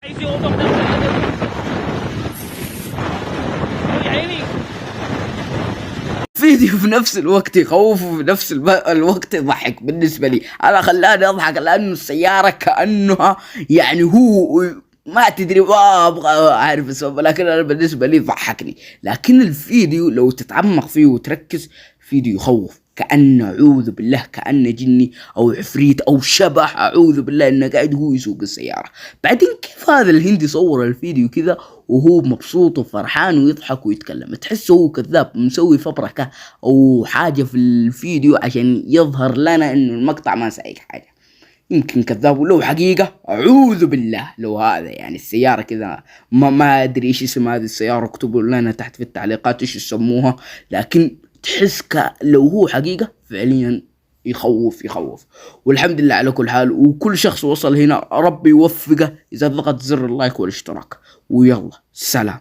فيديو في نفس الوقت يخوف وفي نفس الوقت يضحك بالنسبة لي. أنا خلاني أضحك لأنه السيارة كأنها يعني هو ما تدري، ما أبغى أعرف السبب، لكن أنا بالنسبة لي ضحكني. لكن الفيديو لو تتعمق فيه وتركز، فيديو يخوف، كأنه أعوذ بالله كأنه جني أو عفريت أو شبح، أعوذ بالله إنه قاعد هو يسوق السيارة. بعدين كيف هذا الهندي صور الفيديو كذا وهو مبسوط وفرحان ويضحك ويتكلم؟ تحسه هو كذاب مسوي فبركة أو حاجة في الفيديو عشان يظهر لنا إنه المقطع ما سايق حاجة. يمكن كذاب، ولو حقيقة أعوذ بالله لو هذا يعني السيارة كذا. ما أدري إيش اسم هذه السيارة، اكتبوا لنا تحت في التعليقات إيش يسموها. لكن تحس لو هو حقيقة فعليا يخوف يخوف. والحمد لله على كل حال، وكل شخص وصل هنا ربي يوفقه إذا ضغط زر اللايك والاشتراك. ويلا سلام.